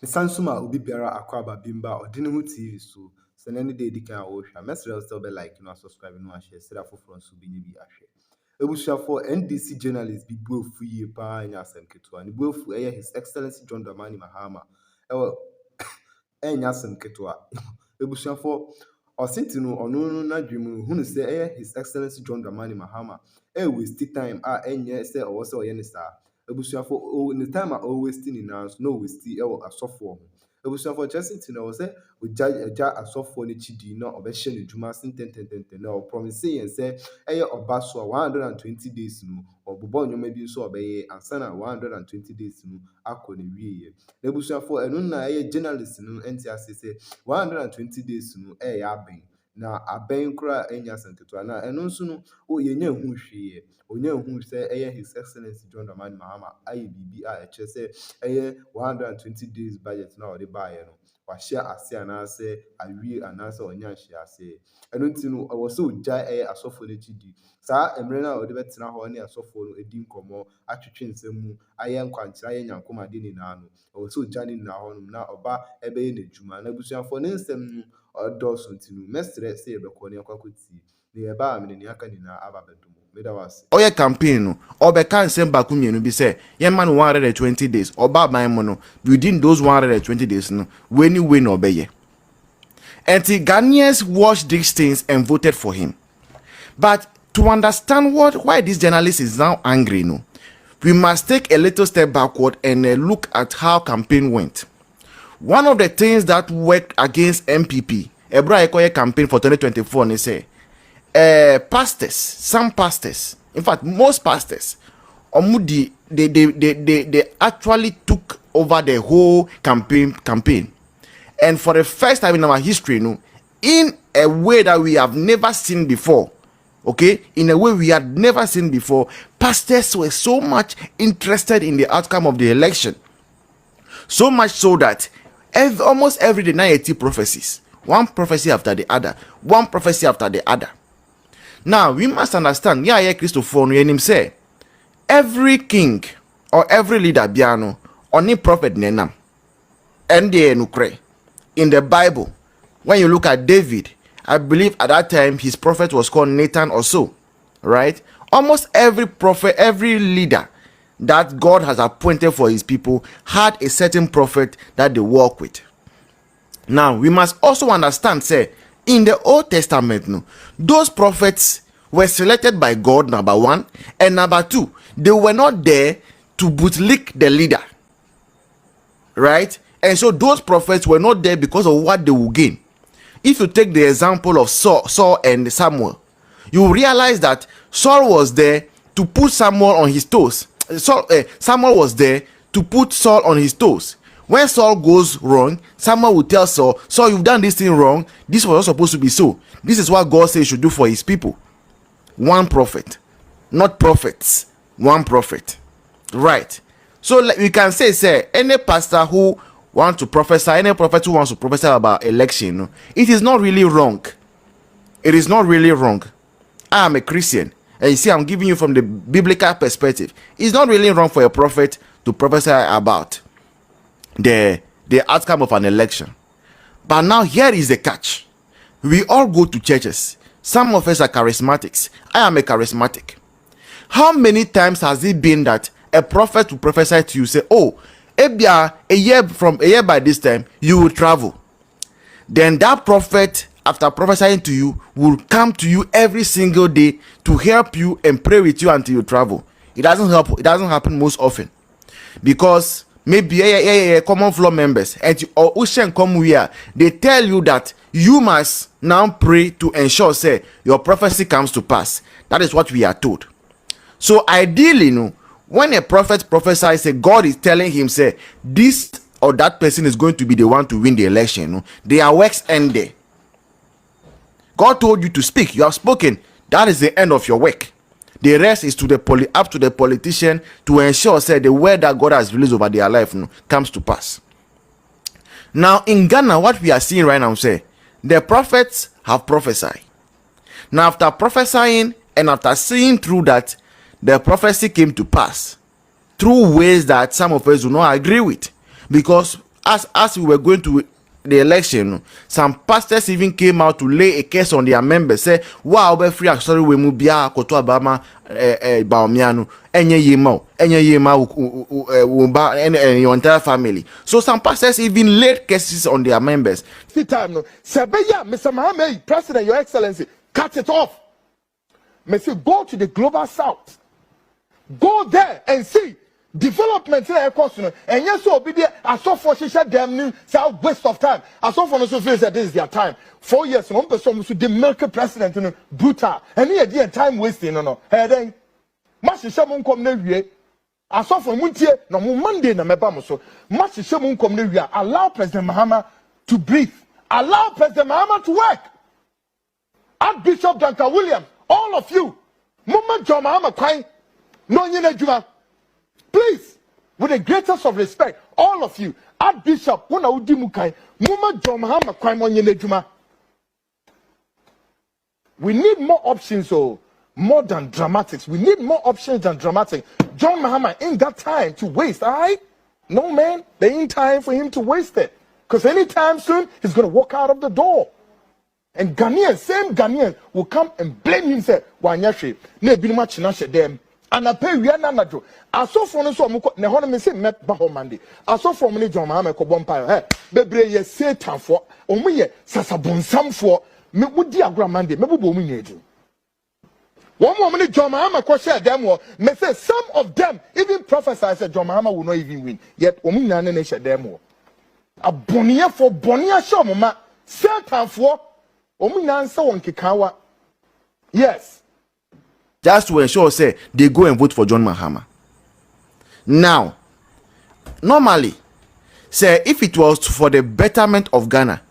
Sansuma ubi biara akwaba bimba Odeneho TV so any day di kan wo hwa mesrel still be like no subscribe no share sira for front so bi nye bi ahwe ebusha for NDC journalist bi buafu yie pa nya asem keto ni buafu His Excellency John Dramani Mahama ewo enya asem keto ebusha for Osintino ono na dwemu hunu se His Excellency John Dramani Mahama waste time enye se owo se oye ne saa ebusuafo in the time I wasting in house no waste a software ebusuafo just to know say oja a software ni chidi na obehye ne dwuma sentententente na o promise yen say oba so 120 days no obobo nyoma bi so obeye ansana 120 days no akọ ne wiye ebusuafo enu na journalist no enti ase say 120 days no aben na aben kura enya sanketo na enu nso no yenye hu hwie onye hu say His Excellency John Dramani Mahama ayi bibi eche say 120 days budget na ode baaye no wa share ase anase awie anase onya share ase enu ntinu owo so oja asofo ne chidi saa emre na ode betena ho ne asofo no edi nkomo atwetwe nsemu aye nkwankyira aye nyankomade ni na no owo so oja ni na ho no na oba ebeye ne dwuma na busuafo ne nsem no odoso ntinu mestre say ebekọ ne akwakwoti ne eba amene ne aka ni na aba bedum. Oye campaign no obeka nsem baku mienu bi say man 120 days oba ban mo no within those 120 days no when no obeye. And the Ghanaians watched these things and voted for him. But to understand why this journalist is now angry, no, we must take a little step backward and look at how campaign went. One of the things that worked against MPP, Ebra Ekoye campaign for 2024, they say, some pastors, in fact, most pastors, they actually took over the whole campaign. And for the first time in our history, in a way that we have never seen before, okay, in a way we had never seen before, pastors were so much interested in the outcome of the election. So much so that almost every day, 90 prophecies, one prophecy after the other, one prophecy after the other. Now, we must understand, Christopher, him say, every king or every leader, biano, only prophet, nenam, and they nukre. In the Bible, when you look at David, I believe at that time his prophet was called Nathan or so, right? Almost every prophet, every leader that God has appointed for his people had a certain prophet that they work with. Now, we must also understand, say, in the Old Testament, those prophets were selected by God, number one, and number two, they were not there to bootlick the leader, right? And so those prophets were not there because of what they will gain. If you take the example of Saul and Samuel, you realize that Saul was there to put Samuel on his toes. Samuel was there to put Saul on his toes. When Saul goes wrong, Samuel will tell Saul, Saul, you've done this thing wrong. This was not supposed to be so. This is what God says you should do for his people. One prophet, not prophets. One prophet, right? So we can say any pastor who want to prophesy, any prophet who wants to prophesy about election, it is not really wrong. It is not really wrong. I am a Christian, and you see, I'm giving you from the biblical perspective. It's not really wrong for a prophet to prophesy about the outcome of an election. But now here is the catch. We all go to churches. Some of us are charismatics. I am a charismatic. How many times has it been that a prophet will prophesy to you, say, oh, a year by this time, you will travel. Then that prophet, after prophesying to you, will come to you every single day to help you and pray with you until you travel. It doesn't help. It doesn't happen most often. Because maybe common floor members and or ocean come here, they tell you that you must now pray to ensure, say, your prophecy comes to pass. That is what we are told. So ideally, when a prophet prophesies, say God is telling him, say this or that person is going to be the one to win the election, their works end there. God told you to speak, you have spoken. That is the end of your work. The rest is up to the politician to ensure, say, the word that God has released over their life comes to pass. Now in Ghana, what we are seeing right now, say the prophets have prophesied. Now after prophesying and after seeing through that, the prophecy came to pass through ways that some of us do not agree with. Because as we were going to the election, some pastors even came out to lay a case on their members. Say, wow, be free. Sorry, we move bia koto abama baomiano. Enye yema and your entire family. So some pastors even laid cases on their members. See time no. Sebeya, Mr. Mahama, President, Your Excellency, cut it off. Monsieur, go to the global south. Go there and see development in the economy. And yes, so be there. I saw for shisha damn new waste of time. I saw for no so feel that this is their time. 4 years, one person should the milk president in brutal. And here the time wasting no. Hey then, much shisha come near. I saw for Muntie no Monday na meba so. Much shisha come near. Allow President Mahama to breathe. Allow President Mahama to work. Archbishop Duncan Williams, all of you, Mama John Mahama crying, no nyina juma. Please, with the greatest of respect, all of you, Archbishop, when I would do mukai, Mama John Mahama crying on nyina juma. We need more options, more than dramatics. We need more options than dramatic. John Mahama ain't got time to waste, all right? No, man, there ain't time for him to waste it. Because anytime soon, he's going to walk out of the door. And Ghanaians, same Ghanaians, will come and blame him, say, Wanyashi, ne binuma chinashe dem. And I pay we are nanajo. I saw from us, ne honor me say, met Bahomandi. I saw from me, John Mahama, Kobompire, hey, bebre ye Satan for, omuye, sasabon sam for, me would diagramandi, me would be one moment, John Mahama question them or me say some of them even prophesy said John Mahama will not even win. Yet omina ne share them more. A bonia for bonia show mama Satan for omina answer on kikawa. Yes. Just to ensure say they go and vote for John Mahama. Now, normally, say if it was for the betterment of Ghana,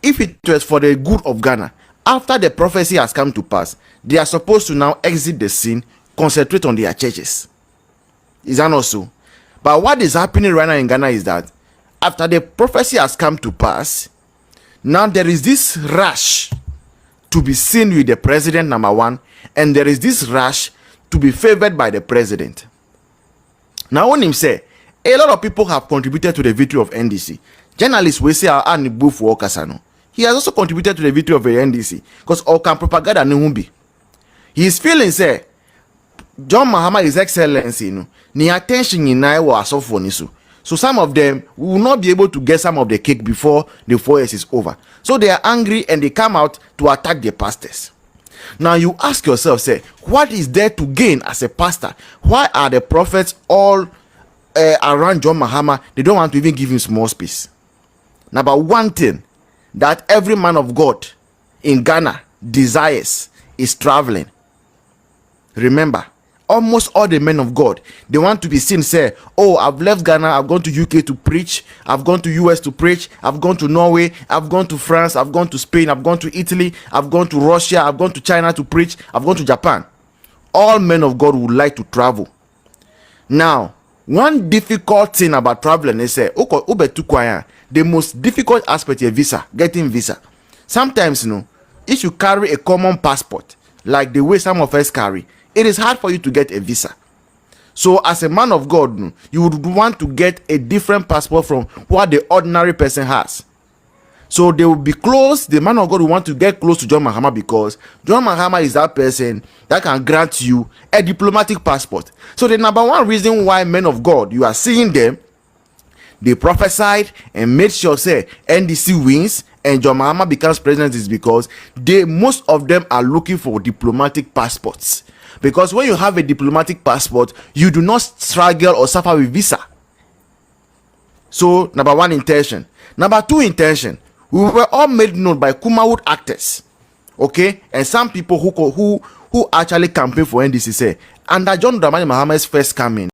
if it was for the good of Ghana, after the prophecy has come to pass, they are supposed to now exit the scene, concentrate on their churches. Is that not so? But what is happening right now in Ghana is that after the prophecy has come to pass, now there is this rush to be seen with the president, number one, and there is this rush to be favored by the president. Now, when him say, a lot of people have contributed to the victory of NDC. Journalists will say, "Ah, Nibu for Okasano." He has also contributed to the victory of the NDC because all can propaganda no be. His feelings say John Mahama, His Excellency, ni attention in na wa asofo ni so. So some of them will not be able to get some of the cake before the 4 years is over. So they are angry and they come out to attack the pastors. Now you ask yourself, say, what is there to gain as a pastor? Why are the prophets all around John Mahama? They don't want to even give him small space. Number one thing that every man of God in Ghana desires is traveling. Remember, almost all the men of God, they want to be seen, say, oh, I've left Ghana, I've gone to UK to preach, I've gone to US to preach, I've gone to Norway, I've gone to France, I've gone to Spain, I've gone to Italy, I've gone to Russia, I've gone to China to preach, I've gone to Japan. All men of God would like to travel. Now, one difficult thing about traveling is say, the most difficult aspect is visa, getting visa. Sometimes, if you carry a common passport, like the way some of us carry, it is hard for you to get a visa. So as a man of God, you would want to get a different passport from what the ordinary person has. So they will be close. The man of God will want to get close to John Mahama because John Mahama is that person that can grant you a diplomatic passport. So the number one reason why men of God, you are seeing them, they prophesied and made sure say NDC wins and John Mahama becomes president is because most of them are looking for diplomatic passports. Because when you have a diplomatic passport, you do not struggle or suffer with visa. So number one intention. Number two intention. We were all made known by Kumawood actors, okay, and some people who actually campaign for NDC say under John Dramani Mahama's first coming.